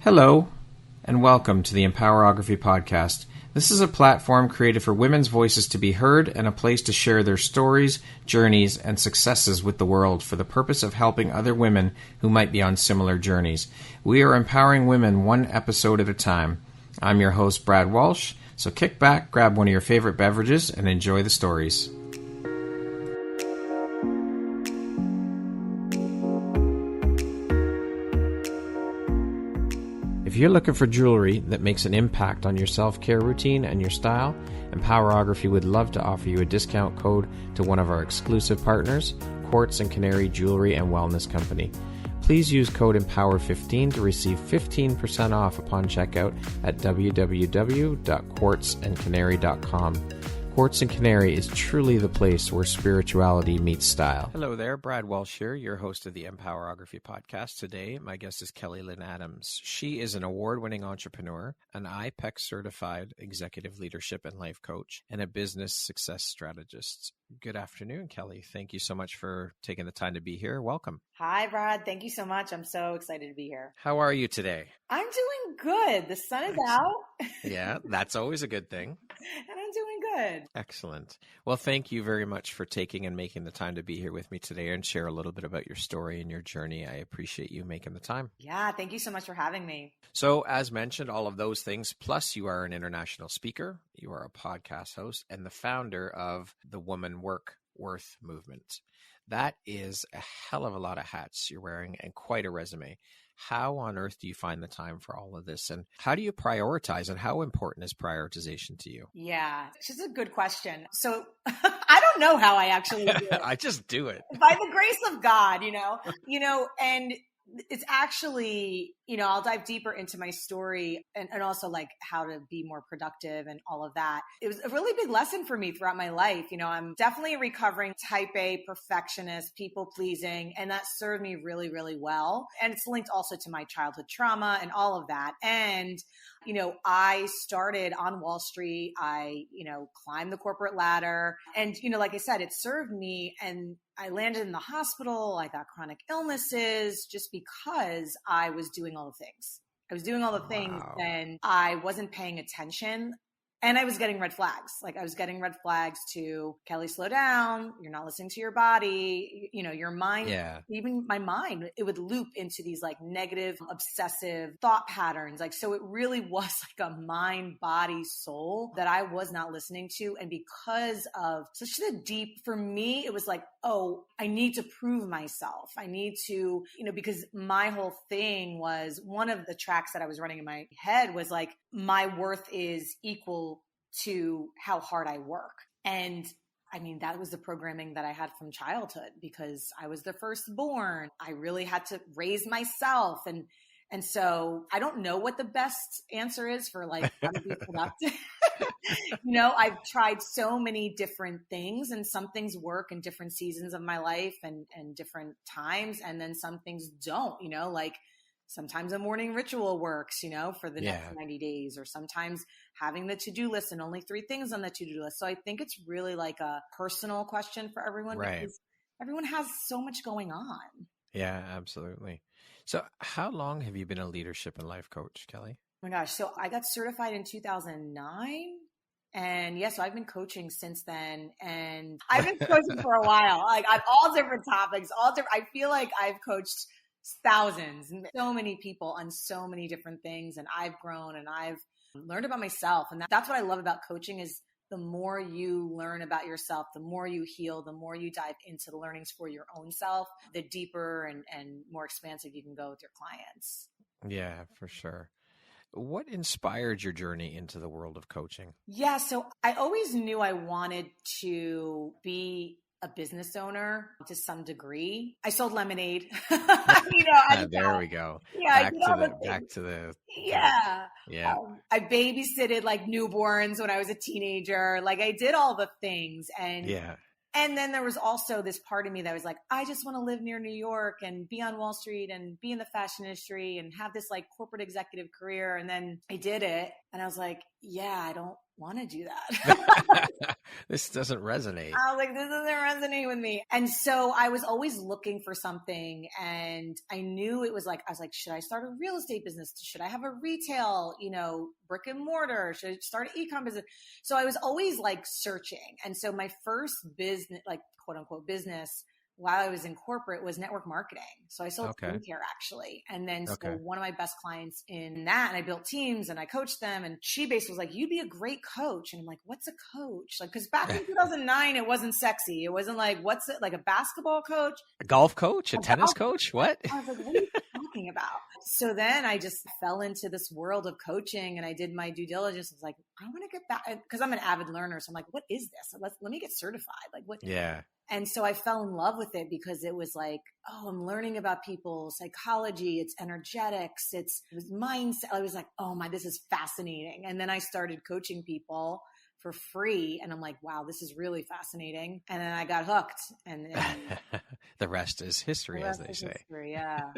Hello, and welcome to the Empowerography Podcast. This is a platform created for women's voices to be heard and a place to share their stories, journeys, and successes with the world for the purpose of helping other women who might be on similar journeys. We are empowering women one episode at a time. I'm your host, Brad Walsh, so kick back, grab one of your favorite beverages, and enjoy the stories. If you're looking for jewelry that makes an impact on your self-care routine and your style, Empowerography would love to offer you a discount code to one of our exclusive partners, Quartz & Canary Jewelry and Wellness Company. Please use code EMPOWER15 to receive 15% off upon checkout at www.quartzandcanary.com. Quartz & Canary is truly the place where spirituality meets style. Hello there, Brad Walsh here, your host of the Empowerography Podcast. Today, my guest is Kelly Lynn Adams. She is an award-winning entrepreneur, an iPEC certified executive leadership and life coach, and a business success strategist. Good afternoon, Kelly. Thank you so much for taking the time to be here. Welcome. Hi, Brad. Thank you so much. I'm so excited to be here. How are you today? I'm doing good. The sun is out. Yeah, that's always a good thing. And I'm doing good. Excellent. Well, thank you very much for taking and making the time to be here with me today and share a little bit about your story and your journey. I appreciate you making the time. Yeah, thank you so much for having me. So, as mentioned, all of those things, plus you are an international speaker, you are a podcast host, and the founder of the Woman Worth movement. That is a hell of a lot of hats you're wearing and quite a resume. How on earth do you find the time for all of this? And how do you prioritize, and how important is prioritization to you? Yeah, it's just a good question. So I don't know how I actually do it. I just do it. By the grace of God, and it's actually, I'll dive deeper into my story and also like how to be more productive and all of that. It was a really big lesson for me throughout my life. I'm definitely a recovering type A perfectionist, people pleasing, and that served me really, really well. And it's linked also to my childhood trauma and all of that. And I started on Wall Street. I, climbed the corporate ladder. And, like I said, it served me. And I landed in the hospital. I got chronic illnesses just because I was doing all the things. I was doing all the things and I wasn't paying attention. And I was getting red flags. Like I was getting red flags to, Kelly, slow down. You're not listening to your body. Your mind, even my mind, it would loop into these like negative, obsessive thought patterns. Like, so it really was like a mind, body, soul that I was not listening to. And because of such a deep, for me, it was like, oh, I need to prove myself. I need to, because my whole thing was one of the tracks that I was running in my head was like, my worth is equal to how hard I work. And I mean, that was the programming that I had from childhood because I was the firstborn. I really had to raise myself. And so I don't know what the best answer is for like how to be productive. I've tried so many different things and some things work in different seasons of my life and different times. And then some things don't, like sometimes a morning ritual works, for the next 90 days, or sometimes having the to-do list and only 3 things on the to-do list. So I think it's really like a personal question for everyone because everyone has so much going on. Yeah, absolutely. So how long have you been a leadership and life coach, Kelly? Oh my gosh. So I got certified in 2009. And so I've been coaching since then, and I've been coaching for a while, like on all different topics, I feel like I've coached thousands and so many people on so many different things. And I've grown and I've learned about myself. And that's what I love about coaching is the more you learn about yourself, the more you heal, the more you dive into the learnings for your own self, the deeper and more expansive you can go with your clients. Yeah, for sure. What inspired your journey into the world of coaching? Yeah, so I always knew I wanted to be a business owner to some degree. I sold lemonade. There we go. Yeah, back to the. Yeah. Yeah. I babysitted like newborns when I was a teenager. Like I did all the things. And then there was also this part of me that was like, I just want to live near New York and be on Wall Street and be in the fashion industry and have this like corporate executive career. And then I did it. And I was like, yeah, want to do that. This doesn't resonate. I was like, this doesn't resonate with me. And so I was always looking for something, and I knew it was like, I was like, should I start a real estate business? Should I have a retail, brick and mortar? Should I start an e-com business? So I was always like searching. And so my first business, like quote unquote business, while I was in corporate was network marketing. So I sold skincare actually. And then so one of my best clients in that, and I built teams and I coached them, and she basically was like, you'd be a great coach. And I'm like, what's a coach? Like, cause back in 2009, it wasn't sexy. It wasn't like, what's it like, a basketball coach? A golf coach? A tennis coach? What? I was like, what are you talking about? So then I just fell into this world of coaching, and I did my due diligence. I was like, I want to get back, because I'm an avid learner. So I'm like, what is this? Let me get certified. Like what? Yeah. And so I fell in love with it because it was like, oh, I'm learning about people's psychology. It's energetics. It was mindset. I was like, oh my, this is fascinating. And then I started coaching people for free. And I'm like, wow, this is really fascinating. And then I got hooked. And the rest is history, as they say. History, yeah.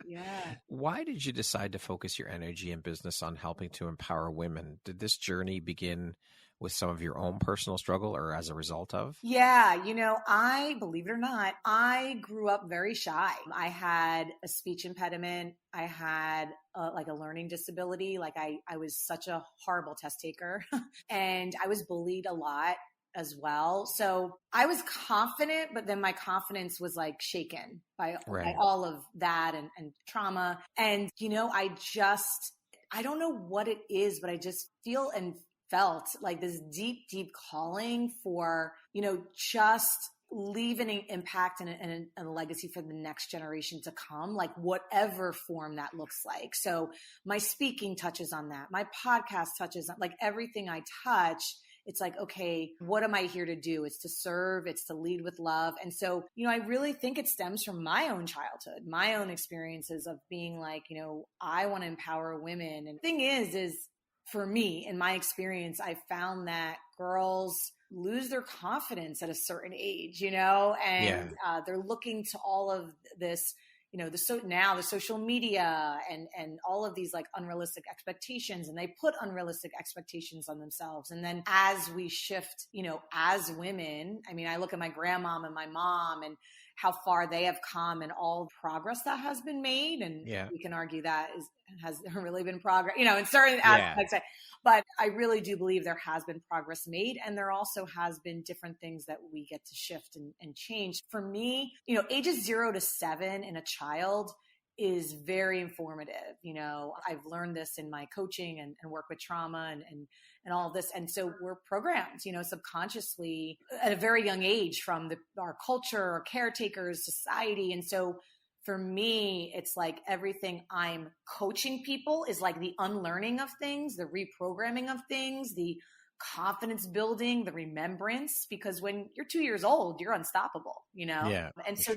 Yeah. Why did you decide to focus your energy and business on helping to empower women? Did this journey begin with some of your own personal struggle or as a result of? Yeah. I, believe it or not, I grew up very shy. I had a speech impediment. I had like a learning disability. Like I was such a horrible test taker and I was bullied a lot as well. So I was confident, but then my confidence was like shaken by all of that and trauma. And, I don't know what it is, but I just feel and felt like this deep, deep calling for, just leaving an impact and a legacy for the next generation to come, like whatever form that looks like. So my speaking touches on that. My podcast touches on like everything I touch. It's like, okay, what am I here to do? It's to serve, it's to lead with love. And so, I really think it stems from my own childhood, my own experiences of being like, I want to empower women. And the thing is for me, in my experience, I found that girls lose their confidence at a certain age, and they're looking to all of this, the social media and all of these like unrealistic expectations, and they put unrealistic expectations on themselves. And then as we shift, as women, I mean, I look at my grandmom and my mom and how far they have come and all the progress that has been made. And we can argue that has really been progress, in certain aspects. But I really do believe there has been progress made. And there also has been different things that we get to shift and change. For me, ages 0 to 7 in a child is very informative. I've learned this in my coaching and work with trauma and all of this. And so we're programmed, subconsciously at a very young age from our culture, our caretakers, society. And so for me, it's like everything I'm coaching people is like the unlearning of things, the reprogramming of things, the confidence building, the remembrance, because when you're 2 years old, you're unstoppable, Yeah. And so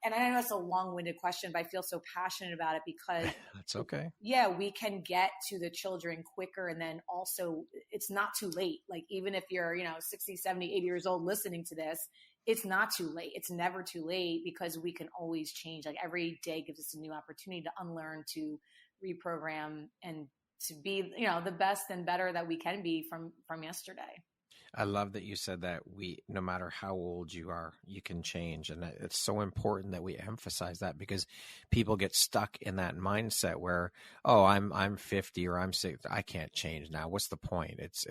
and I know that's a long-winded question, but I feel so passionate about it because that's okay. Yeah, we can get to the children quicker. And then also it's not too late. Like even if you're, 60, 70, 80 years old listening to this, it's not too late. It's never too late because we can always change. Like every day gives us a new opportunity to unlearn, to reprogram, and to be, the best and better that we can be from yesterday. I love that you said that no matter how old you are, you can change. And it's so important that we emphasize that because people get stuck in that mindset where, oh, I'm 50 or I'm 60. I can't change now. What's the point? It's,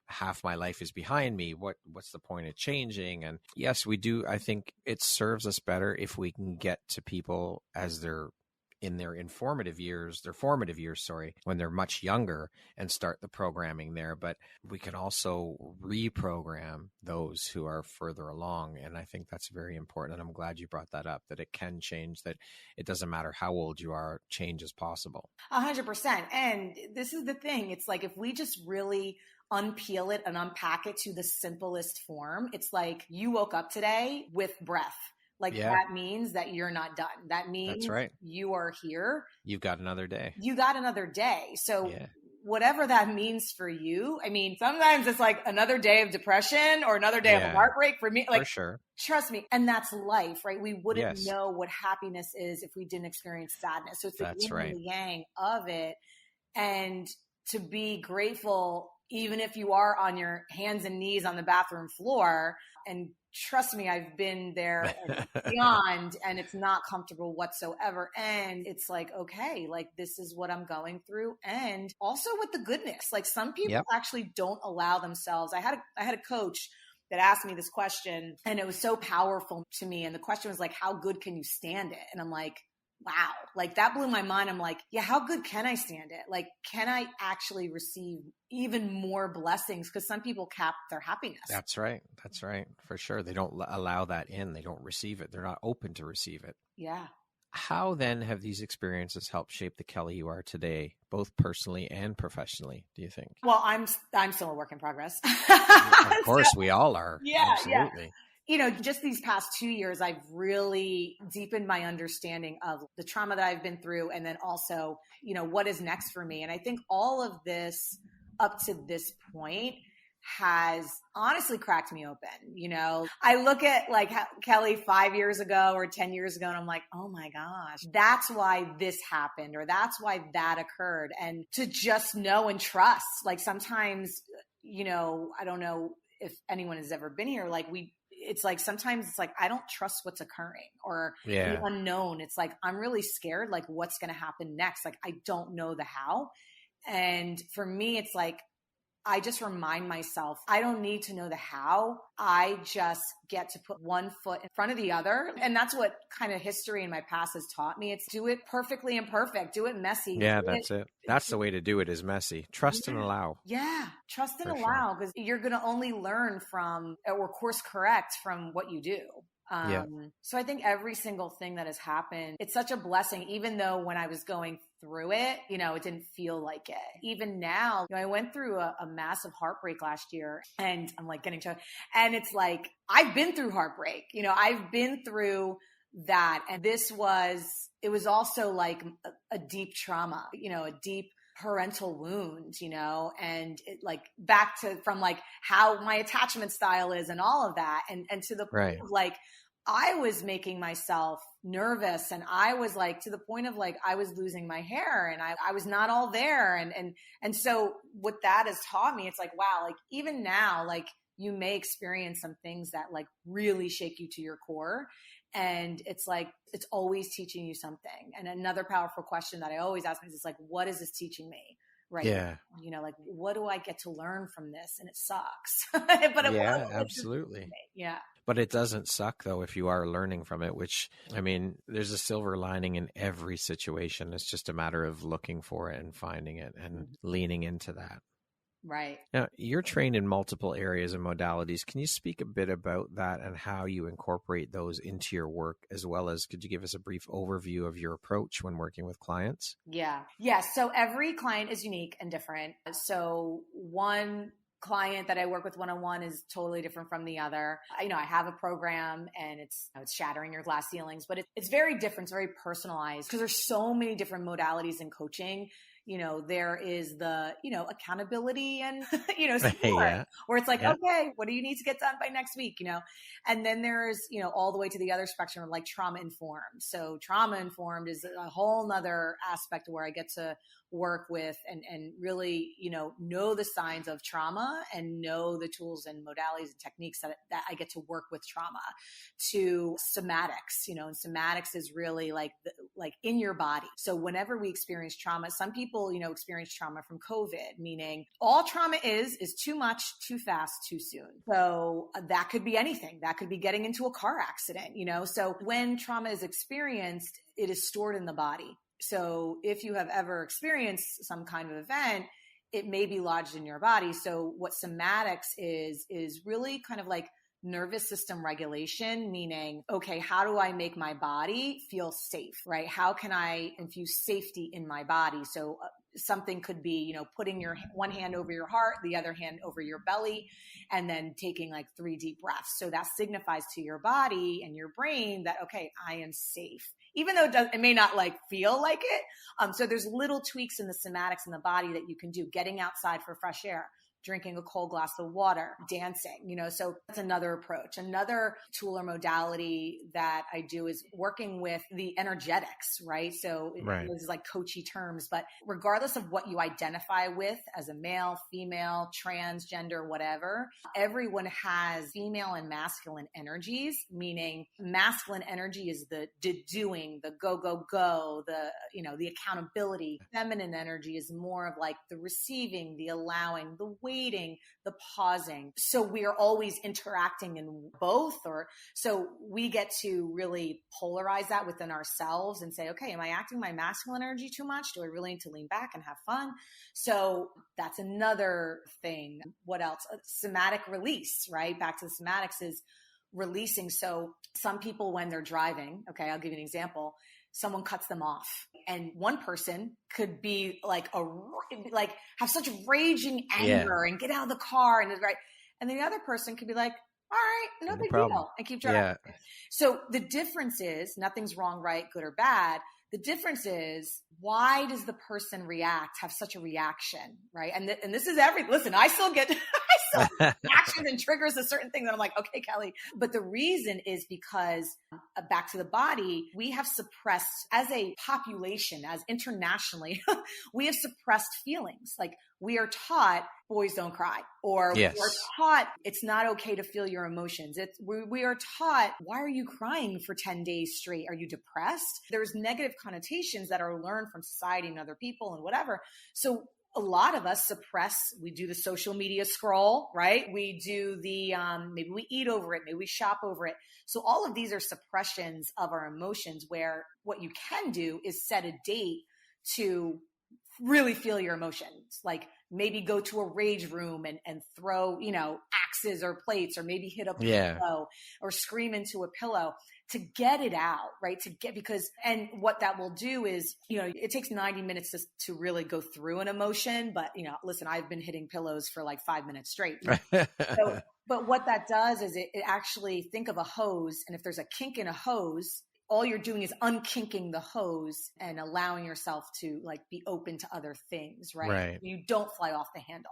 half my life is behind me. What's the point of changing? And yes, we do. I think it serves us better if we can get to people as they're in their formative years, when they're much younger and start the programming there. But we can also reprogram those who are further along. And I think that's very important. And I'm glad you brought that up, that it can change, that it doesn't matter how old you are, change is possible. 100%. And this is the thing. It's like, if we just really unpeel it and unpack it to the simplest form, it's like you woke up today with breath. That means that you're not done. That means that's right. You are here. You've got another day. So whatever that means for you, I mean, sometimes it's like another day of depression or another day of heartbreak for me. Like, for sure. Trust me. And that's life, right? We wouldn't know what happiness is if we didn't experience sadness. So it's the yin and the yang of it. And to be grateful even if you are on your hands and knees on the bathroom floor. And trust me, I've been there and beyond, and it's not comfortable whatsoever. And it's like, okay, like this is what I'm going through. And also with the goodness, like some people actually don't allow themselves. I had a coach that asked me this question, and it was so powerful to me. And the question was like, how good can you stand it? And I'm like, wow, like that blew my mind. I'm like, yeah, how good can I stand it? Like, can I actually receive even more blessings? Because some people cap their happiness. That's right. That's right. For sure. They don't allow that in. They don't receive it. They're not open to receive it. Yeah. How then have these experiences helped shape the Kelly you are today, both personally and professionally, do you think? Well, I'm still a work in progress. Of course, we all are. Yeah. Absolutely. Yeah. You know, just these past 2 years, I've really deepened my understanding of the trauma that I've been through, and then also, you know, what is next for me. And I think all of this up to this point has honestly cracked me open. You know, I look at like Kelly 5 years ago or 10 years ago, and I'm like, oh my gosh, that's why this happened, or that's why that occurred. And to just know and trust, like sometimes, you know, I don't know if anyone has ever been here, like it's like, sometimes it's like, I don't trust what's occurring, or the unknown. It's like, I'm really scared, like what's going to happen next. Like, I don't know the how. And for me, it's like, I just remind myself, I don't need to know the how. I just get to put one foot in front of the other. And that's what kind of history in my past has taught me. It's do it perfectly imperfect, do it messy. Yeah, that's it. That's the way to do it, is messy. Trust and allow. Yeah. Trust and allow, because you're going to only learn from, or course correct from what you do. So I think every single thing that has happened, it's such a blessing, even though when I was going through it, you know, it didn't feel like it. Even now, you know, I went through a massive heartbreak last year, and I'm like getting to, and it's like, I've been through heartbreak, you know, I've been through that. And it was also like a deep trauma, you know, a deep parental wound, you know, and it like back to from like how my attachment style is and all of that. And to the point of like, I was making myself nervous, and I was like, to the point of like, I was losing my hair, and I was not all there. And so what that has taught me, it's like, wow, like even now, like you may experience some things that like really shake you to your core. And it's like, it's always teaching you something. And another powerful question that I always ask myself is like, what is this teaching me? Right. Yeah. You know, like, what do I get to learn from this? And it sucks. But absolutely. Yeah. But it doesn't suck though, if you are learning from it, which, I mean, there's a silver lining in every situation. It's just a matter of looking for it and finding it and leaning into that. Right. Now, you're trained in multiple areas and modalities. Can you speak a bit about that and how you incorporate those into your work, as well as could you give us a brief overview of your approach when working with clients? Yeah. Yeah. So every client is unique and different. So one client that I work with one-on-one is totally different from the other. I have a program, and it's shattering your glass ceilings, but it's very different. It's very personalized because there's so many different modalities in coaching. You know, there is the, accountability and, support, where it's like, okay, what do you need to get done by next week? And then there's, all the way to the other spectrum of like trauma informed. So trauma informed is a whole nother aspect where I get to work with and really, know the signs of trauma and know the tools and modalities and techniques that I get to work with trauma, to somatics, and somatics is really like in your body. So whenever we experience trauma, some people, experience trauma from COVID, meaning all trauma is too much, too fast, too soon. So that could be anything. That could be getting into a car accident, So when trauma is experienced, it is stored in the body. So if you have ever experienced some kind of event, it may be lodged in your body. So what somatics is really kind of like nervous system regulation, meaning, okay, how do I make my body feel safe, right? How can I infuse safety in my body? So something could be, putting your one hand over your heart, the other hand over your belly, and then taking like 3 deep breaths. So that signifies to your body and your brain that, okay, I am safe, even though it may not like feel like it. So there's little tweaks in the somatics in the body that you can do. Getting outside for fresh air, drinking a cold glass of water, dancing, so that's another approach. Another tool or modality that I do is working with the energetics, right? So this is like coachy terms, but regardless of what you identify with as a male, female, transgender, whatever, everyone has female and masculine energies, meaning masculine energy is the doing, the go, go, go, the accountability. Feminine energy is more of like the receiving, the allowing, the waiting, the pausing. So we are always interacting in both, so we get to really polarize that within ourselves and say, okay, am I acting my masculine energy too much? Do I really need to lean back and have fun? So that's another thing. What else? Somatic release, right? Back to the somatics is releasing. So some people, when they're driving, okay, I'll give you an example. Someone cuts them off, and one person could be have such raging anger and get out of the car and then the other person could be like, all right, no big deal, and keep driving. Yeah. So the difference is nothing's wrong, right, good or bad. The difference is, why does the person have such a reaction, right? And this is listen, I still get actions and triggers a certain thing that I'm like, okay, Kelly. But the reason is because back to the body, we have suppressed as a population, as internationally, we have suppressed feelings. Like we are taught boys don't cry, or we are taught it's not okay to feel your emotions. We are taught, why are you crying for 10 days straight? Are you depressed? There's negative connotations that are learned from society and other people and whatever. So a lot of us suppress, we do the social media scroll, right? We do the, maybe we eat over it, maybe we shop over it. So all of these are suppressions of our emotions, where what you can do is set a date to really feel your emotions. Like maybe go to a rage room and throw, axes or plates, or maybe hit a pillow or scream into a pillow to get it out, right? And what that will do is, it takes 90 minutes to really go through an emotion. But, listen, I've been hitting pillows for like 5 minutes straight. But what that does is it actually, think of a hose. And if there's a kink in a hose, all you're doing is unkinking the hose and allowing yourself to be open to other things, right? You don't fly off the handle.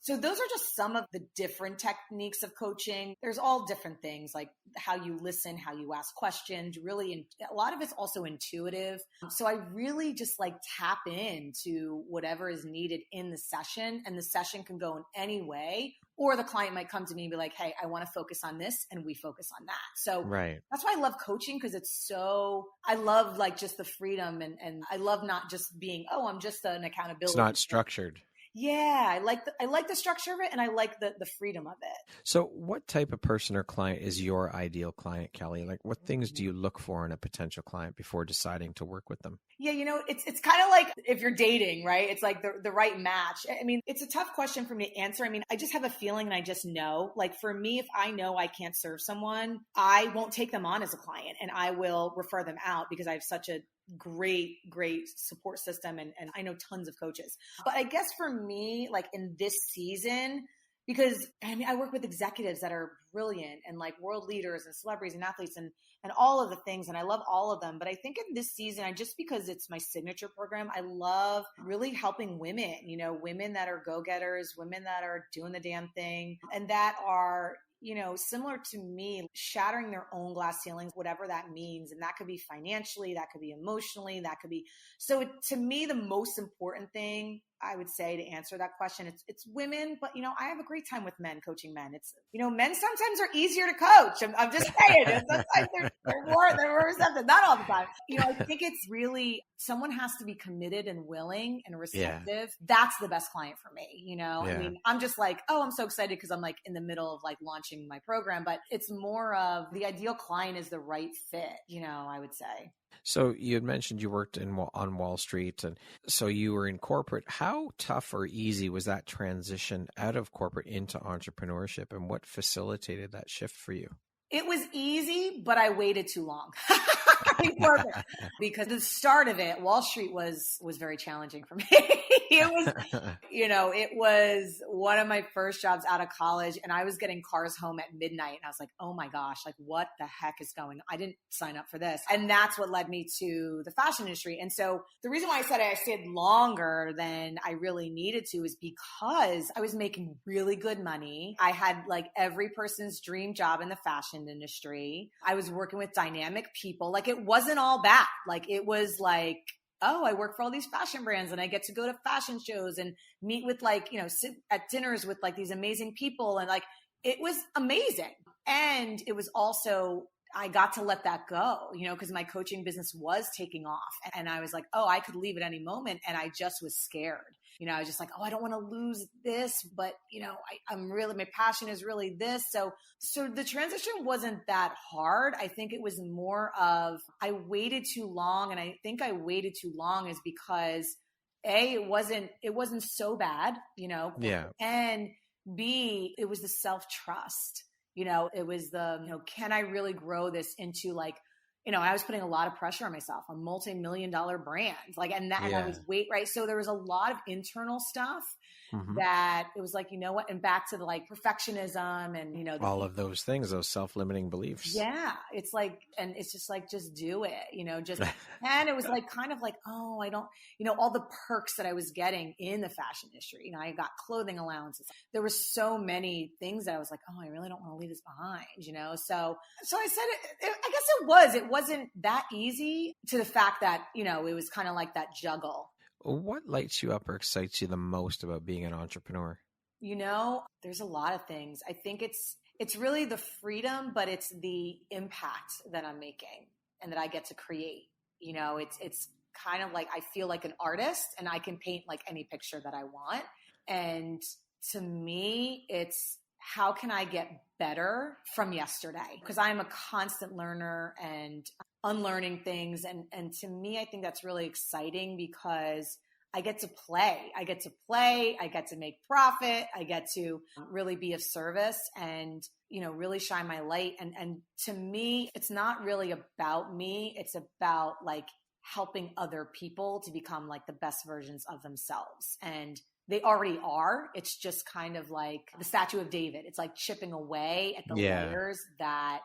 So those are just some of the different techniques of coaching. There's all different things, like how you listen, how you ask questions, really. A lot of it's also intuitive. So I really just tap into whatever is needed in the session, and the session can go in any way. Or the client might come to me and be like, hey, I want to focus on this, and we focus on that. So that's why I love coaching, because I love just the freedom, and I love not just being, I'm just an accountability. It's not structured. Yeah, I like the structure of it, and I like the freedom of it. So what type of person or client is your ideal client, Kelly? What things do you look for in a potential client before deciding to work with them? Yeah, it's kind of like if you're dating, right? It's like the right match. I mean, it's a tough question for me to answer. I mean, I just have a feeling, and I just know. For me, if I know I can't serve someone, I won't take them on as a client, and I will refer them out, because I have such a great support system, and I know tons of coaches. But I guess for me, in this season, because I work with executives that are brilliant, and world leaders and celebrities and athletes and all of the things, and I love all of them. But I think in this season, just because it's my signature program, I love really helping women, women that are go-getters, women that are doing the damn thing, and that are similar to me, shattering their own glass ceilings, whatever that means. And that could be financially, that could be emotionally, that could be. So to me, the most important thing I would say to answer that question, it's women, but I have a great time with men, coaching men. It's, men sometimes are easier to coach. I'm just saying, sometimes they're more receptive, not all the time. I think it's really, someone has to be committed and willing and receptive. Yeah. That's the best client for me. Yeah. I mean, I'm just I'm so excited because I'm in the middle of launching my program, but it's more of the ideal client is the right fit, I would say. So you had mentioned you worked on Wall Street, and so you were in corporate. How tough or easy was that transition out of corporate into entrepreneurship, and what facilitated that shift for you? It was easy, but I waited too long. Perfect. Because the start of it, Wall Street was very challenging for me. It was one of my first jobs out of college, and I was getting cars home at midnight, and I was like, oh my gosh, like what the heck is going on? I didn't sign up for this. And that's what led me to the fashion industry. And so the reason why I said I stayed longer than I really needed to is because I was making really good money. I had like every person's dream job in the fashion industry. I was working with dynamic people. Like it wasn't all bad. Like it was like, oh, I work for all these fashion brands and I get to go to fashion shows and meet with sit at dinners with like these amazing people. And like, it was amazing. And it was also, I got to let that go, because my coaching business was taking off. And I was like, oh, I could leave at any moment. And I just was scared. I was just like, oh, I don't want to lose this, but I'm really, my passion is really this. So the transition wasn't that hard. I think it was more of, I waited too long. And I think I waited too long is because it wasn't so bad, Yeah. And B, it was the self-trust. It was can I really grow this into like, I was putting a lot of pressure on myself, a multi-million-dollar brand, and I was right. So there was a lot of internal stuff that it was like, what? And back to the like perfectionism and, all of those things, those self-limiting beliefs. Yeah. It's like, and it's just like, just do it, and it was like, kind of like, oh, I don't, all the perks that I was getting in the fashion industry, I got clothing allowances. There were so many things that I was like, oh, I really don't want to leave this behind, so I said, I guess it wasn't that easy to the fact that, it was kind of like that juggle. What lights you up or excites you the most about being an entrepreneur? There's a lot of things. I think it's really the freedom, but it's the impact that I'm making and that I get to create. It's kind of like, I feel like an artist and I can paint like any picture that I want. And to me, it's how can I get better from yesterday? Because I'm a constant learner and unlearning things. And to me, I think that's really exciting because I get to play. I get to make profit. I get to really be of service and, really shine my light. And to me, it's not really about me. It's about like helping other people to become like the best versions of themselves. And they already are. It's just kind of like the statue of David. It's like chipping away at the layers that,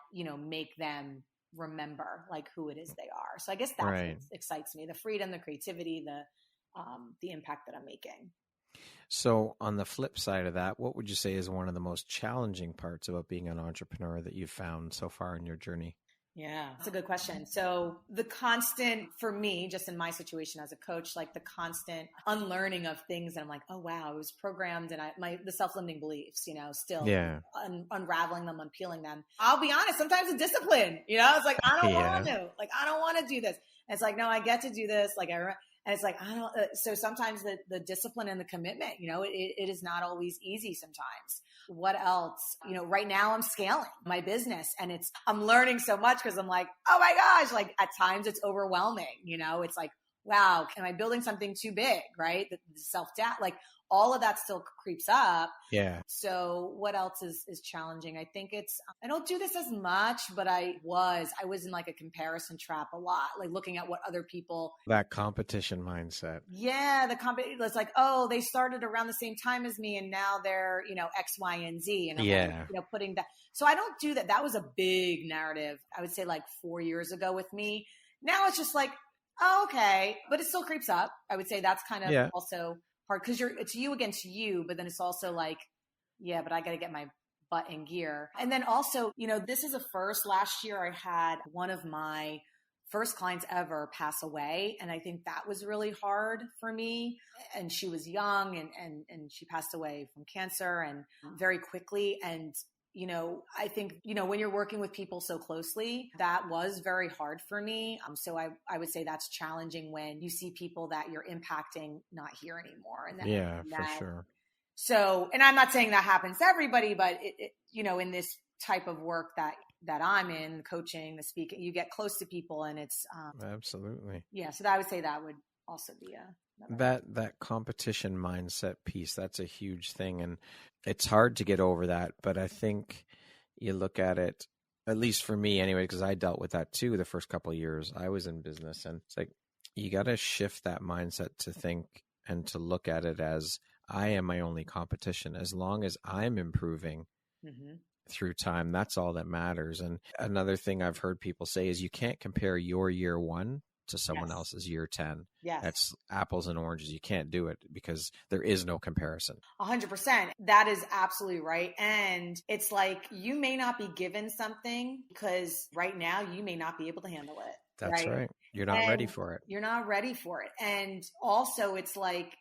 make them remember like who it is they are. So I guess that's what excites me, the freedom, the creativity, the impact that I'm making. So on the flip side of that, what would you say is one of the most challenging parts about being an entrepreneur that you've found so far in your journey? Yeah, that's a good question. So the constant, for me, just in my situation as a coach, like the constant unlearning of things. And I'm like, oh, wow, it was programmed. And the self-limiting beliefs, still unraveling them, unpeeling them. I'll be honest, sometimes it's discipline, it's like, I don't want to, like, I don't want to do this. And it's like, no, I get to do this. Like, and it's like, I don't, so sometimes the discipline and the commitment, it is not always easy sometimes. What else? Right now I'm scaling my business and I'm learning so much because I'm like, oh my gosh, like at times it's overwhelming, it's like, wow, am I building something too big? Right. The self-doubt, like all of that still creeps up. Yeah. So what else is challenging? I think I don't do this as much, but I was in like a comparison trap a lot, like looking at what other people. That competition mindset. Yeah. It's like, oh, they started around the same time as me and now they're, X, Y, and Z. And I'm like, putting that. So I don't do that. That was a big narrative. I would say like 4 years ago with me. Now it's just like, oh, okay. But it still creeps up. I would say that's kind of also hard because it's you against you, but then it's also like, yeah, but I got to get my butt in gear. And then also, this is a first. Last year, I had one of my first clients ever pass away. And I think that was really hard for me. And she was young and she passed away from cancer and very quickly. And I think, when you're working with people so closely, that was very hard for me. So I would say that's challenging when you see people that you're impacting not here anymore. And for sure. So, and I'm not saying that happens to everybody, but in this type of work that I'm in, coaching, the speaking, you get close to people and it's absolutely. Yeah. So I would say that would also be that competition mindset piece. That's a huge thing. And it's hard to get over that. But I think you look at it at least for me anyway, because I dealt with that too the first couple of years I was in business. And it's like, you got to shift that mindset to think and to look at it as I am my only competition. As long as I'm improving through time, that's all that matters. And another thing I've heard people say is you can't compare your year 1 to someone else's year 10. Yes. That's apples and oranges. You can't do it because there is no comparison. 100%. That is absolutely right. And it's like, you may not be given something because right now you may not be able to handle it. That's right. You're not ready for it. You're not ready for it. And also it's like,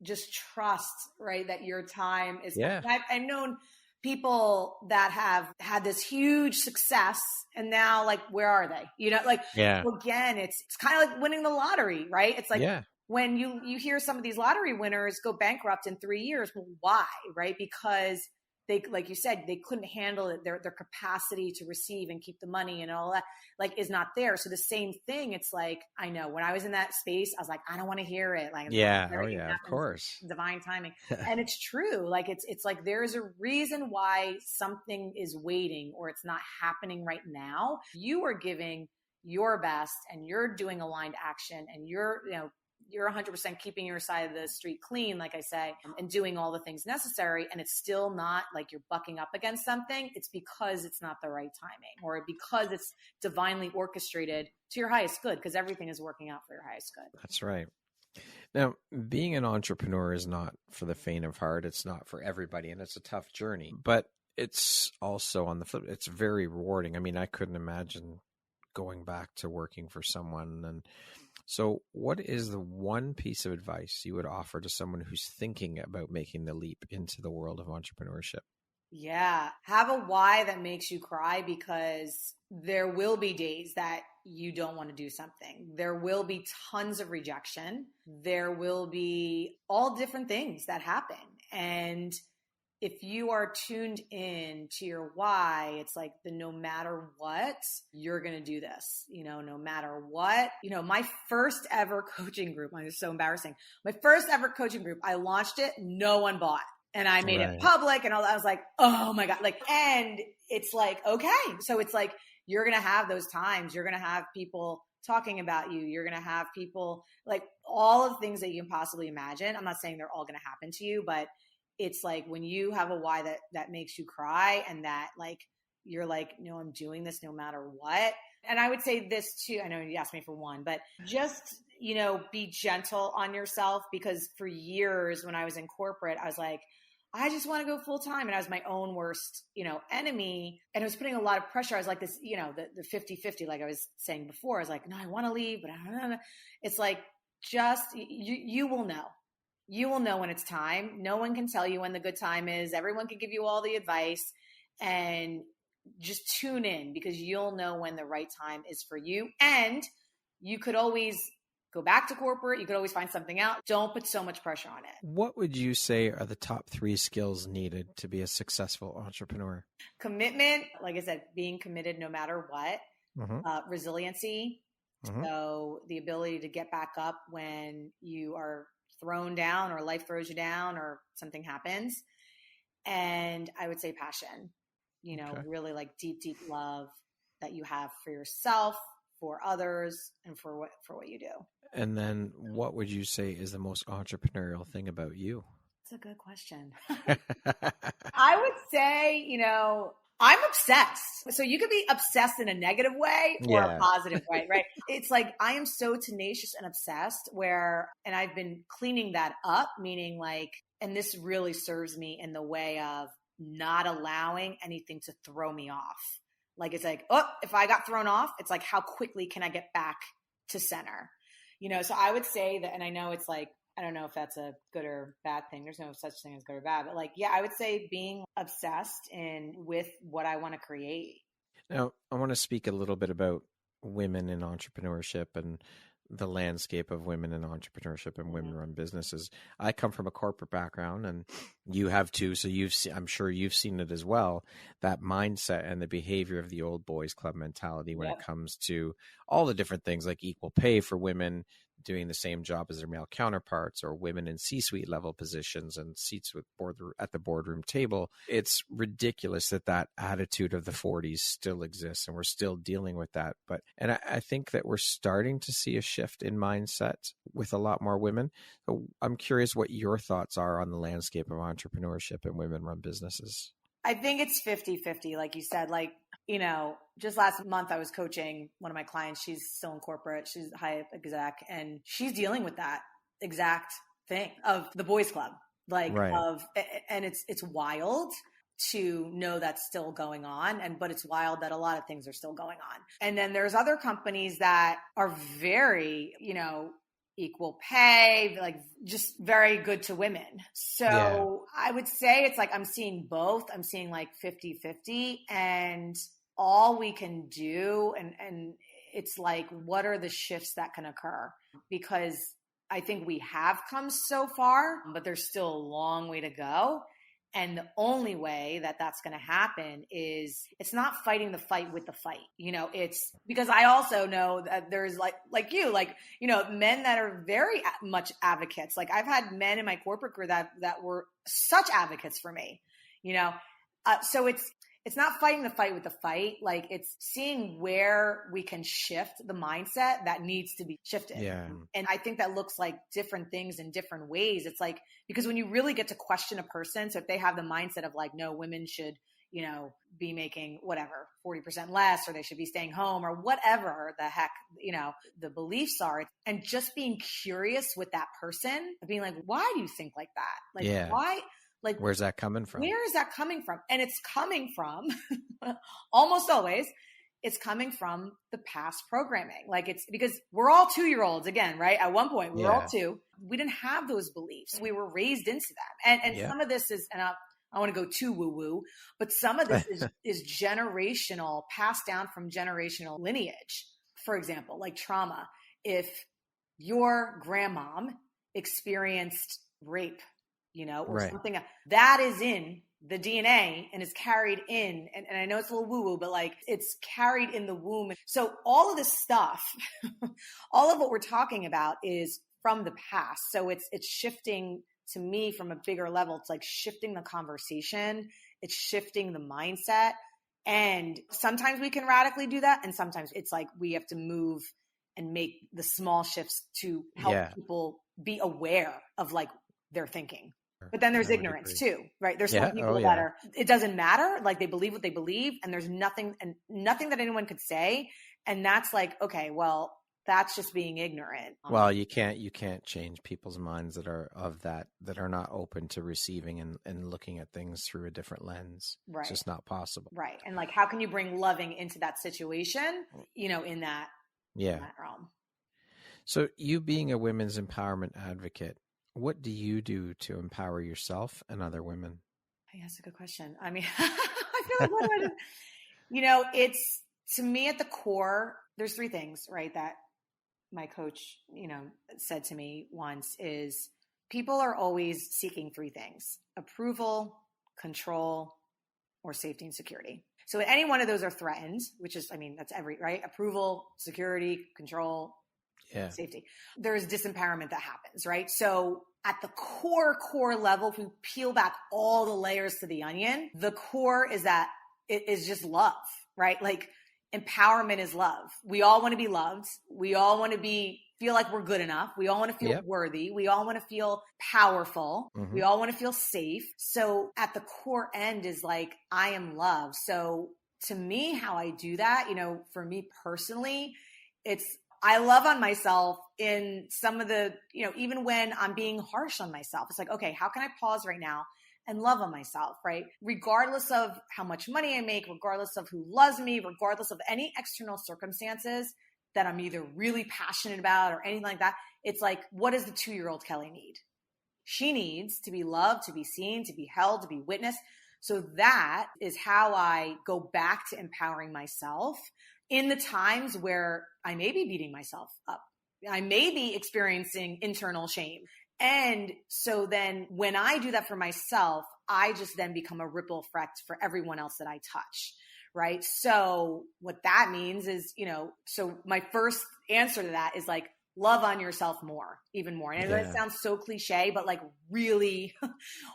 just trust, right? That your time is, I've known people that have had this huge success and now like, where are they? You know, like, again, it's kind of like winning the lottery, right? It's like when you hear some of these lottery winners go bankrupt in 3 years, well, why? Right? Because they, like you said, they couldn't handle it. Their capacity to receive and keep the money and all that like is not there. So the same thing. It's like, I know when I was in that space, I was like, I don't want to hear it. Like, of course. Divine timing. And it's true. Like it's like, there's a reason why something is waiting or it's not happening right now. You are giving your best and you're doing aligned action and you're 100% keeping your side of the street clean, like I say, and doing all the things necessary. And it's still not like you're bucking up against something. It's because it's not the right timing or because it's divinely orchestrated to your highest good, because everything is working out for your highest good. That's right. Now, being an entrepreneur is not for the faint of heart. It's not for everybody, and it's a tough journey. But it's also, on the flip, it's very rewarding. I mean, I couldn't imagine going back to working for someone. And so what is the one piece of advice you would offer to someone who's thinking about making the leap into the world of entrepreneurship? Yeah. Have a why that makes you cry, because there will be days that you don't want to do something. There will be tons of rejection. There will be all different things that happen. And if you are tuned in to your why, it's like no matter what, you're going to do this, no matter what. My first ever coaching group, it's so embarrassing. My first ever coaching group, I launched it. No one bought. And I made it public and all that. I was like, oh my God. And it's like, okay. So it's like, you're going to have those times. You're going to have people talking about you. You're going to have people like all of the things that you can possibly imagine. I'm not saying they're all going to happen to you, but it's like when you have a why that makes you cry and that like, you're like, no, I'm doing this no matter what. And I would say this too. I know you asked me for one, but just, be gentle on yourself, because for years when I was in corporate, I was like, I just want to go full time. And I was my own worst, enemy. And it was putting a lot of pressure. I was like this, the 50-50, like I was saying before, I was like, no, I want to leave, but I don't know. It's like, just, you will know. You will know when it's time. No one can tell you when the good time is. Everyone can give you all the advice, and just tune in, because you'll know when the right time is for you. And you could always go back to corporate. You could always find something out. Don't put so much pressure on it. What would you say are the top 3 skills needed to be a successful entrepreneur? Commitment, like I said, being committed no matter what. Resiliency. So the ability to get back up when you are thrown down or life throws you down or something happens. And I would say passion, really like deep, deep love that you have for yourself, for others, and for what you do. And then what would you say is the most entrepreneurial thing about you? That's a good question. I would say, I'm obsessed. So you could be obsessed in a negative way or a positive way, right? It's like, I am so tenacious and obsessed and I've been cleaning that up, meaning like, and this really serves me in the way of not allowing anything to throw me off. Like, it's like, oh, if I got thrown off, it's like, how quickly can I get back to center? So I would say that, and I know it's like, I don't know if that's a good or bad thing. There's no such thing as good or bad, but like, I would say being obsessed with what I want to create. Now, I want to speak a little bit about women in entrepreneurship and the landscape of women in entrepreneurship and women-run businesses. I come from a corporate background, and you have too. So I'm sure you've seen it as well. That mindset and the behavior of the old boys club mentality when it comes to all the different things like equal pay for women, doing the same job as their male counterparts, or women in C-suite level positions and seats at the boardroom table. It's ridiculous that attitude of the 40s still exists, and we're still dealing with that. And I think that we're starting to see a shift in mindset with a lot more women. So I'm curious what your thoughts are on the landscape of entrepreneurship and women-run businesses. I think it's 50-50, like you said. Like, just last month I was coaching one of my clients. She's still in corporate. She's a high exec, and she's dealing with that exact thing of the boys club. Like, right. And it's wild to know that's still going on. But it's wild that a lot of things are still going on. And then there's other companies that are very, equal pay, like just very good to women. So I would say it's like, I'm seeing both. I'm seeing like 50-50, and all we can do. And it's like, what are the shifts that can occur? Because I think we have come so far, but there's still a long way to go. And the only way that that's going to happen is it's not fighting the fight with the fight. It's because I also know that there's like men that are very much advocates. Like, I've had men in my corporate career that were such advocates for me, so it's not fighting the fight with the fight. Like, it's seeing where we can shift the mindset that needs to be shifted. Yeah. And I think that looks like different things in different ways. It's like, because when you really get to question a person, so if they have the mindset of like, no, women should, be making whatever, 40% less, or they should be staying home, or whatever the heck, the beliefs are, and just being curious with that person, being like, why do you think like that? Like, why? Like, where's that coming from? Where is that coming from? And it's coming from almost always, it's coming from the past programming. Like, it's because we're all 2-year-olds again, right? At one point, we were all 2. We didn't have those beliefs. We were raised into them. And some of this is, and I want to go too woo-woo, but some of this is generational, passed down from generational lineage. For example, like trauma. If your grandmom experienced rape, or something that is in the DNA and is carried in. And I know it's a little woo-woo, but like, it's carried in the womb. So all of this stuff, all of what we're talking about is from the past. So it's shifting, to me, from a bigger level. It's like shifting the conversation. It's shifting the mindset. And sometimes we can radically do that. And sometimes it's like, we have to move and make the small shifts to help people be aware of like their thinking. But then there's ignorance too, right? There's some people that are, it doesn't matter. Like, they believe what they believe, and there's nothing that anyone could say. And that's like, okay, well, that's just being ignorant. Well, you can't change people's minds that are not open to receiving and looking at things through a different lens. Right. It's just not possible. Right. And like, how can you bring loving into that situation, in that realm? So, you being a women's empowerment advocate, what do you do to empower yourself and other women? That's a good question. I mean, I feel like it's, to me, at the core, there's 3 things, right, that my coach, said to me once, is people are always seeking 3 things: approval, control, or safety and security. So any one of those are threatened, which is, that's right? Approval, security, control, safety. There's disempowerment that happens, right? So at the core level, if we peel back all the layers to the onion, the core is that it is just love, right? Like, empowerment is love. We all want to be loved. We all want to feel like we're good enough. We all want to feel worthy. We all want to feel powerful. Mm-hmm. We all want to feel safe. So at the core end is like, I am love. So to me, how I do that, for me personally, it's, I love on myself in some of the, even when I'm being harsh on myself, it's like, okay, how can I pause right now and love on myself, right? Regardless of how much money I make, regardless of who loves me, regardless of any external circumstances that I'm either really passionate about or anything like that, it's like, what does the 2-year-old Kelly need? She needs to be loved, to be seen, to be held, to be witnessed. So that is how I go back to empowering myself in the times where I may be beating myself up. I may be experiencing internal shame. And so then when I do that for myself, I just then become a ripple effect for everyone else that I touch, right? So what that means is, so my first answer to that is like, love on yourself more, even more. And it sounds so cliche, but like really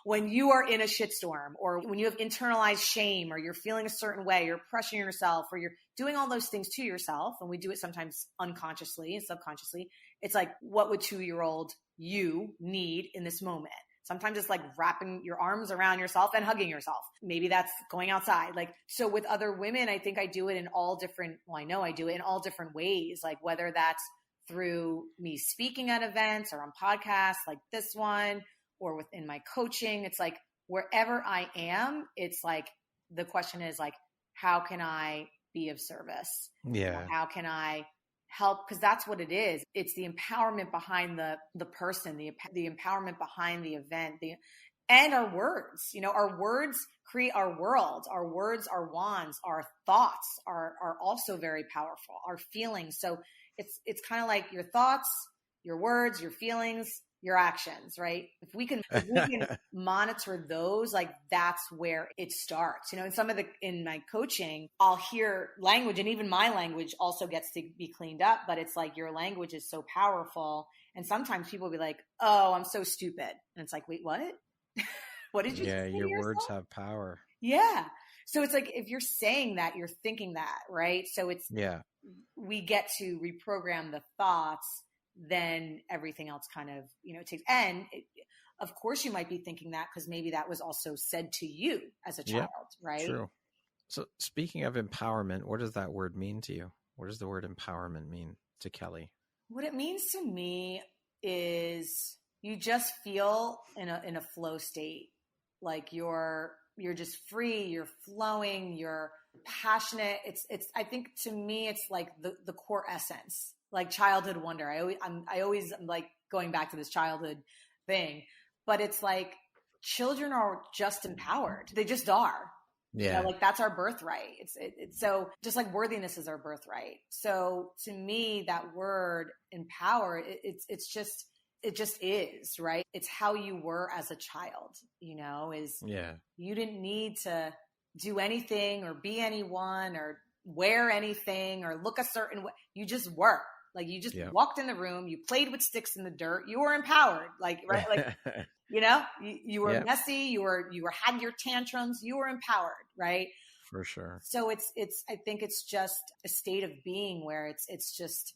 when you are in a shitstorm or when you have internalized shame or you're feeling a certain way, you're pressuring yourself or you're doing all those things to yourself. And we do it sometimes unconsciously and subconsciously. It's like, what would 2-year-old you need in this moment? Sometimes it's like wrapping your arms around yourself and hugging yourself. Maybe that's going outside. Like, so with other women, I think I do it in all different, well, I know I do it in all different ways. Like whether that's through me speaking at events or on podcasts like this one, or within my coaching, it's like wherever I am, it's like, the question is like, how can I be of service? Yeah. How can I help? Because that's what it is. It's the empowerment behind the person, the empowerment behind the event, and our words. You know, our words create our world. Our words, our wands, our thoughts are also very powerful. Our feelings. So it's kind of like your thoughts, your words, your feelings, your actions, right? If we can monitor those, like that's where it starts. You know, in my coaching, I'll hear language, and even my language also gets to be cleaned up, but it's like your language is so powerful. And sometimes people will be like, "Oh, I'm so stupid." And it's like, "Wait, what?" What did you say? Yeah, your words have power. Yeah. So it's like, if you're saying that, you're thinking that, right? So it's, we get to reprogram the thoughts, then everything else kind of, takes, of course you might be thinking that because maybe that was also said to you as a child, right? True. So speaking of empowerment, what does that word mean to you? What does the word empowerment mean to Kelly? What it means to me is you just feel in a flow state. Like you're just free, you're flowing, you're passionate. It's I think to me, it's like the core essence, like childhood wonder. I always I'm like going back to this childhood thing, but it's like children are just empowered. They just are. Yeah. Like that's our birthright. It's so just like worthiness is our birthright. So to me, that word empower, it just is, right? It's how you were as a child, you didn't need to do anything or be anyone or wear anything or look a certain way. You just were. Like you just walked in the room, you played with sticks in the dirt, you were empowered, like, right? Like, you were messy, you had your tantrums, you were empowered, right? For sure. So I think it's just a state of being where it's just,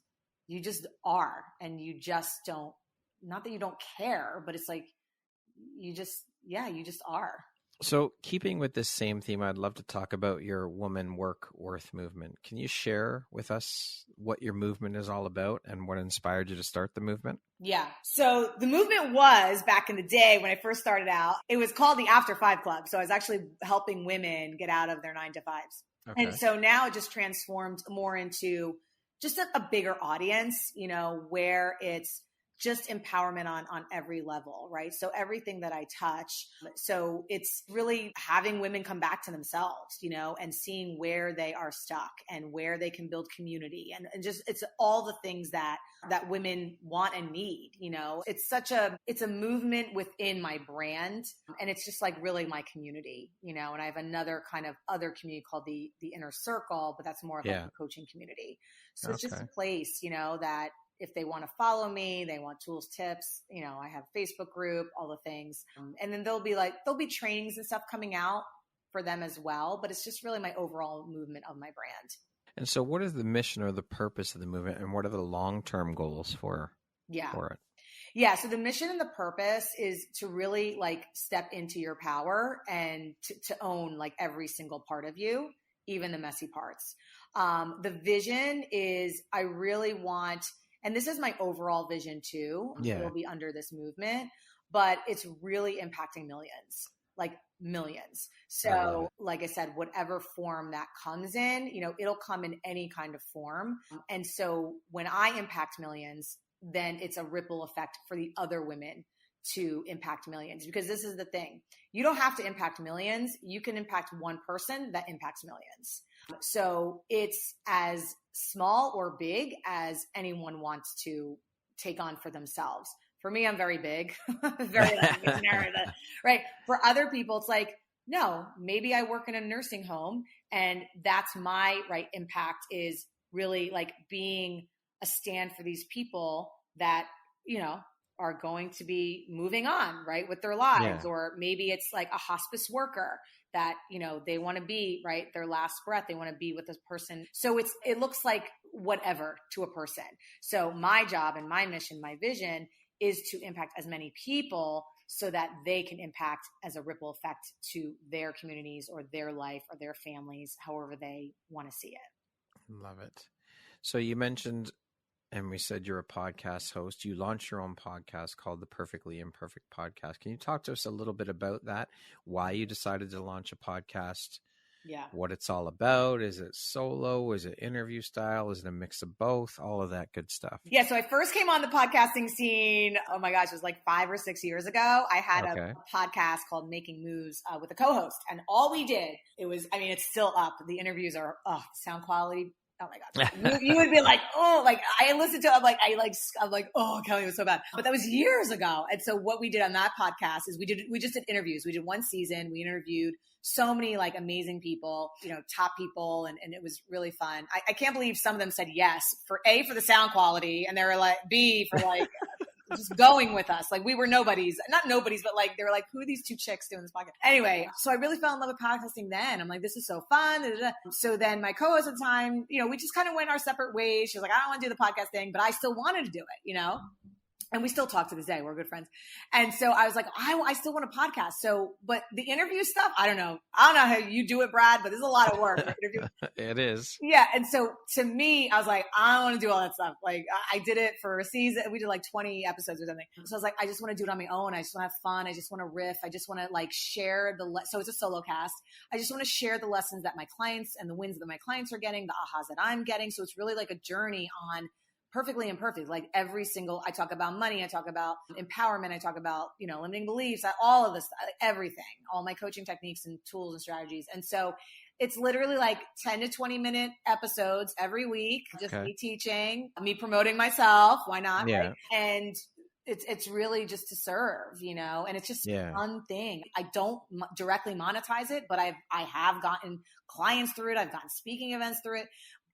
you just are, and you just don't, not that you don't care, but it's like, you just are. So keeping with this same theme, I'd love to talk about your Woman Work Worth movement. Can you share with us what your movement is all about and what inspired you to start the movement? Yeah. So the movement was, back in the day when I first started out, it was called the After 5 Club. So I was actually helping women get out of their 9-to-5s. Okay. And so now it just transformed more into just a bigger audience, where it's just empowerment on every level, right? So everything that I touch. So it's really having women come back to themselves, and seeing where they are stuck and where they can build community. And just, it's all the things that women want and need, it's a movement within my brand. And it's just like really my community, and I have another kind of other community called the Inner Circle, but that's more of like a coaching community. So it's just a place, that if they want to follow me, they want tools, tips, I have a Facebook group, all the things. And then there'll be trainings and stuff coming out for them as well. But it's just really my overall movement of my brand. And so what is the mission or the purpose of the movement, and what are the long-term goals for it? Yeah. So the mission and the purpose is to really like step into your power and to own like every single part of you, even the messy parts. The vision is I really want, and this is my overall vision too. It'll be under this movement, but it's really impacting millions, like millions. So like I said, whatever form that comes in, it'll come in any kind of form. And so when I impact millions, then it's a ripple effect for the other women to impact millions, because this is the thing. You don't have to impact millions. You can impact one person that impacts millions. So it's as small or big as anyone wants to take on for themselves. For me, I'm very big, very visionary, right? For other people, it's like, no, maybe I work in a nursing home and that's my impact is really like being a stand for these people that, are going to be moving on, right, with their lives. Yeah. Or maybe it's like a hospice worker that, they want to be, right, their last breath, they want to be with this person. So it looks like whatever to a person. So my job and my mission, my vision is to impact as many people so that they can impact as a ripple effect to their communities or their life or their families, however they want to see it. Love it. So you mentioned, and we said you're a podcast host. You launched your own podcast called the Perfectly Imperfect Podcast. Can you talk to us a little bit about that? Why you decided to launch a podcast? Yeah. What it's all about? Is it solo? Is it interview style? Is it a mix of both? All of that good stuff. Yeah. So I first came on the podcasting scene, oh my gosh, it was like 5 or 6 years ago. I had a podcast called Making Moves with a co-host. And all we did, it's still up. The interviews are, sound quality. Oh my God. You would be like, oh, like I listened to it. I'm like, oh, Kelly, was so bad. But that was years ago. And so what we did on that podcast is we just did interviews. We did one season. We interviewed so many like amazing people, top people. And it was really fun. I can't believe some of them said yes for the sound quality. And they were like, B for like, just going with us. Like we were nobodies, not nobodies, but like, they were like, who are these two chicks doing this podcast? Anyway, so I really fell in love with podcasting then. I'm like, this is so fun. So then my co-host at the time, we just kind of went our separate ways. She was like, I don't want to do the podcast thing, but I still wanted to do it, And we still talk to this day. We're good friends. And so I was like, I still want a podcast. So, but the interview stuff, I don't know how you do it, Brad, but there's a lot of work. It is. Yeah. And so to me, I was like, I don't want to do all that stuff. Like I did it for a season. We did like 20 episodes or something. So I was like, I just want to do it on my own. I just want to have fun. I just want to riff. I just want to like share so it's a solo cast. I just want to share the lessons that my clients and the wins that my clients are getting, the ahas that I'm getting. So it's really like a journey on Perfectly Imperfect. Like I talk about money, I talk about empowerment, I talk about, limiting beliefs, all of this, everything, all my coaching techniques and tools and strategies. And so it's literally like 10 to 20 minute episodes every week, just me teaching, me promoting myself. Why not? Yeah. Right? And it's really just to serve, and it's just a fun thing. I don't directly monetize it, but I have gotten clients through it. I've gotten speaking events through it.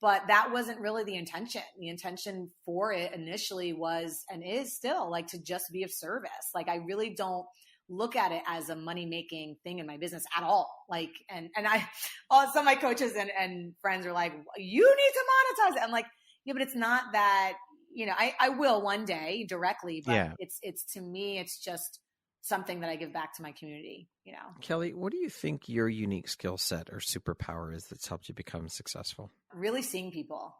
But that wasn't really the intention. The intention for it initially was, and is still, like to just be of service. Like I really don't look at it as a money-making thing in my business at all. Like, and some of my coaches and friends are like, you need to monetize it. I'm like, yeah, but it's not that, I will one day directly, but it's to me, it's just something that I give back to my community, Kelly, what do you think your unique skill set or superpower is that's helped you become successful? Really seeing people.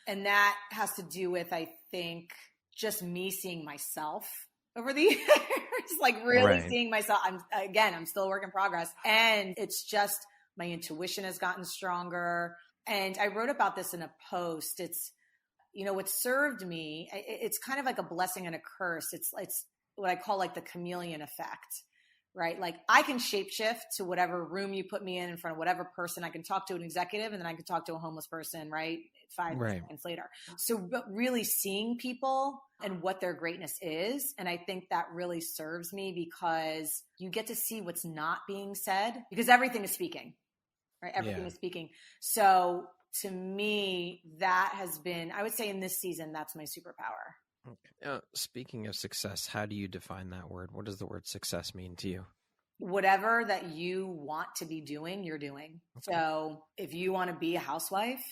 And that has to do with, I think, just me seeing myself over the years, like really seeing myself. I'm still a work in progress. And it's just my intuition has gotten stronger. And I wrote about this in a post. It's, what served me, it's kind of like a blessing and a curse. It's what I call like the chameleon effect, right? Like I can shapeshift to whatever room you put me in front of whatever person. I can talk to an executive and then I can talk to a homeless person, right? 5 seconds later. So but really seeing people and what their greatness is. And I think that really serves me because you get to see what's not being said because everything is speaking, right? Everything is speaking. So to me, that has been, I would say in this season, that's my superpower. Okay. Speaking of success, how do you define that word? What does the word success mean to you? Whatever that you want to be doing, you're doing. Okay. So if you want to be a housewife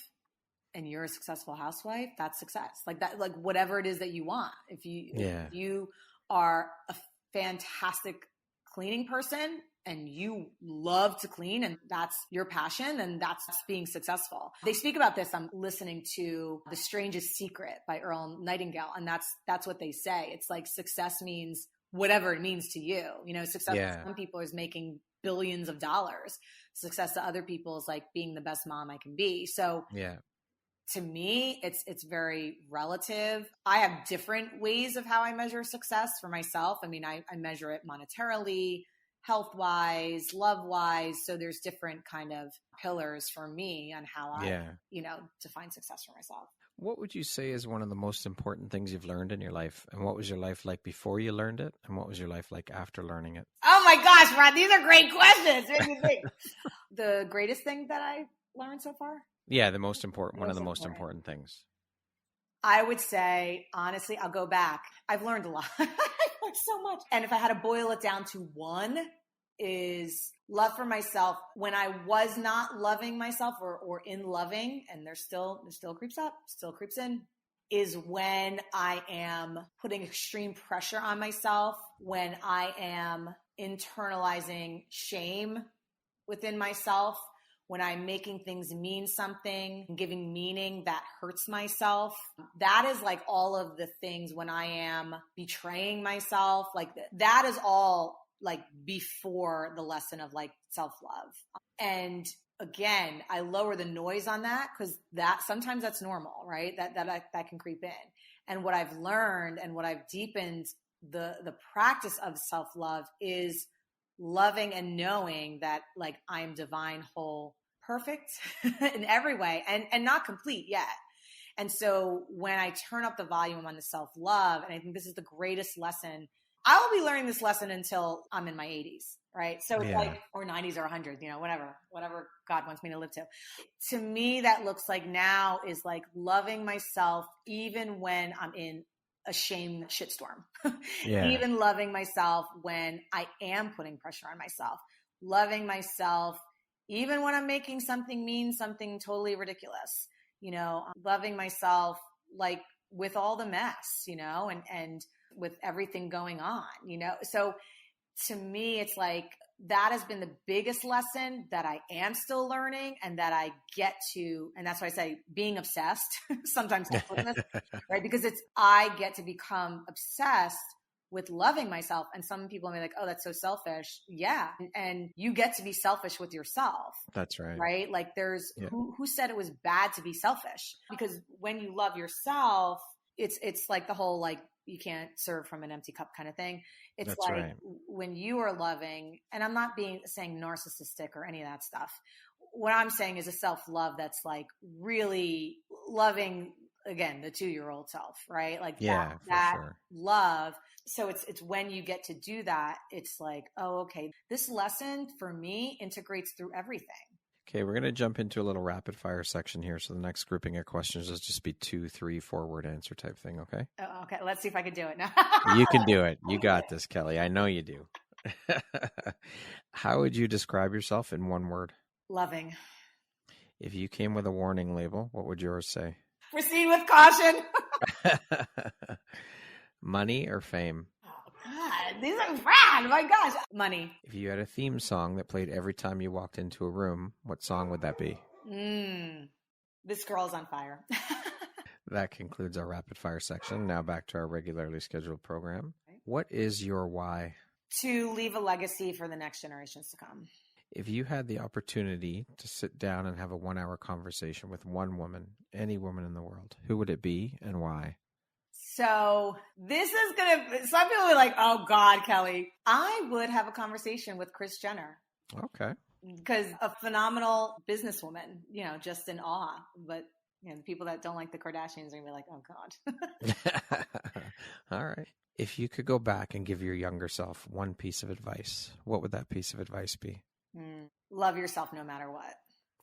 and you're a successful housewife, that's success. Like that, like whatever it is that you want. If you are a fantastic cleaning person and you love to clean and that's your passion and that's being successful. They speak about this. I'm listening to The Strangest Secret by Earl Nightingale. And that's what they say. It's like success means whatever it means to you. Success to some people is making billions of dollars. Success to other people is like being the best mom I can be. So to me, it's very relative. I have different ways of how I measure success for myself. I mean, I measure it monetarily, health-wise, love-wise. So there's different kind of pillars for me on how I, define success for myself. What would you say is one of the most important things you've learned in your life? And what was your life like before you learned it? And what was your life like after learning it? Oh my gosh, Rod, these are great questions. The greatest thing that I learned so far? Yeah, the most important, one of the most important things. I would say, honestly, I'll go back. I've learned a lot. I've learned so much. And if I had to boil it down to one, is love for myself when I was not loving myself or in loving, and there still creeps up, still creeps in, is when I am putting extreme pressure on myself, when I am internalizing shame within myself, when I'm making things mean something, giving meaning that hurts myself. That is like all of the things when I am betraying myself, like that is all like before the lesson of like self-love. And again, I lower the noise on that because that sometimes that's normal, right? That can creep in. And what I've learned and what I've deepened the practice of self-love is loving and knowing that like I'm divine, whole, perfect in every way and not complete yet. And so when I turn up the volume on the self-love, and I think this is the greatest lesson, I will be learning this lesson until I'm in my 80s, right? So it's like, or 90s or 100, whatever God wants me to live to. To me, that looks like now is like loving myself even when I'm in a shame shitstorm. Even loving myself when I am putting pressure on myself. Loving myself even when I'm making something mean, something totally ridiculous. Loving myself like with all the mess, and with everything going on, So to me, it's like that has been the biggest lesson that I am still learning and that I get to, and that's why I say being obsessed sometimes, right? Because I get to become obsessed with loving myself. And some people may be like, oh, that's so selfish. Yeah. And you get to be selfish with yourself. That's right. Right? Like who said it was bad to be selfish? Because when you love yourself, it's like the whole, like, you can't serve from an empty cup kind of thing. It's that's like right. When you are loving, and I'm not saying narcissistic or any of that stuff. What I'm saying is a self-love that's like really loving, again, the 2-year-old self, right? Like that sure. Love. So it's when you get to do that, it's like, oh, okay, this lesson for me integrates through everything. Okay, we're going to jump into a little rapid fire section here. So the next grouping of questions is just be 2, 3, 4-word answer type thing, okay? Oh, okay, let's see if I can do it now. You can do it. You got this, Kelly. I know you do. How would you describe yourself in one word? Loving. If you came with a warning label, what would yours say? Proceed with caution. Money or fame? Oh, God. These are rad. My gosh. Money. If you had a theme song that played every time you walked into a room, what song would that be? This Girl's on Fire. That concludes our rapid fire section. Now back to our regularly scheduled program. What is your why? To leave a legacy for the next generations to come. If you had the opportunity to sit down and have a 1-hour conversation with one woman, any woman in the world, who would it be and why? So this is some people are like, oh God, Kelly. I would have a conversation with Kris Jenner. Okay. Because a phenomenal businesswoman, just in awe. But the people that don't like the Kardashians are going to be like, oh God. All right. If you could go back and give your younger self one piece of advice, what would that piece of advice be? Love yourself no matter what.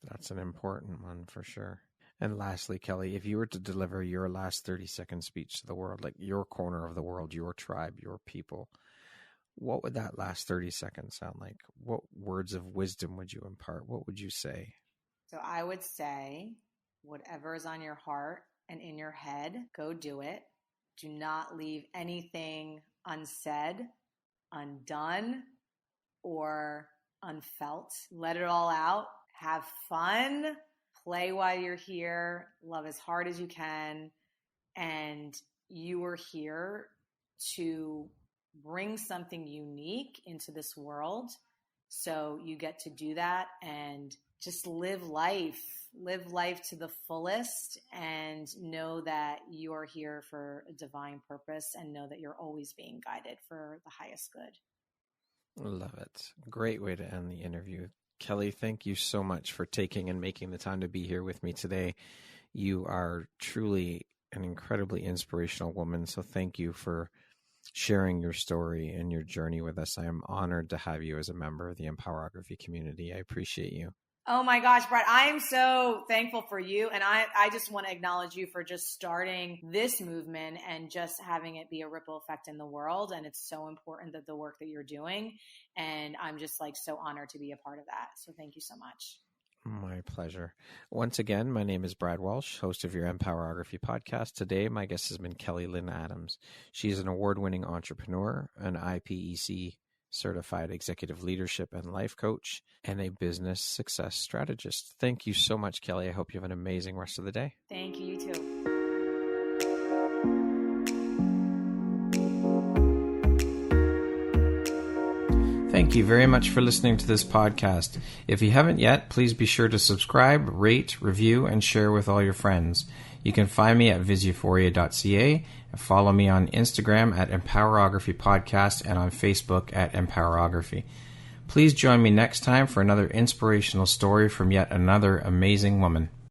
That's an important one for sure. And lastly, Kelly, if you were to deliver your last 30-second speech to the world, like your corner of the world, your tribe, your people, what would that last 30 seconds sound like? What words of wisdom would you impart? What would you say? So I would say, whatever is on your heart and in your head, go do it. Do not leave anything unsaid, undone, or unfelt. Let it all out. Have fun. Play while you're here. Love as hard as you can. And you are here to bring something unique into this world. So you get to do that and just live life to the fullest, and know that you are here for a divine purpose, and know that you're always being guided for the highest good. Love it. Great way to end the interview. Kelly, thank you so much for taking and making the time to be here with me today. You are truly an incredibly inspirational woman. So thank you for sharing your story and your journey with us. I am honored to have you as a member of the Empowerography community. I appreciate you. Oh my gosh, Brad, I am so thankful for you. And I just want to acknowledge you for just starting this movement and just having it be a ripple effect in the world. And it's so important that the work that you're doing. And I'm just like so honored to be a part of that. So thank you so much. My pleasure. Once again, my name is Brad Walsh, host of your Empowerography Podcast. Today, my guest has been Kelly Lynn Adams. She is an award-winning entrepreneur, an iPEC certified executive leadership and life coach, and a business success strategist. Thank you so much, Kelly. I hope you have an amazing rest of the day. Thank you, you too. Thank you very much for listening to this podcast. If you haven't yet, please be sure to subscribe, rate, review, and share with all your friends. You can find me at visionaries.ca and follow me on Instagram at Empowerography Podcast and on Facebook at Empowerography. Please join me next time for another inspirational story from yet another amazing woman.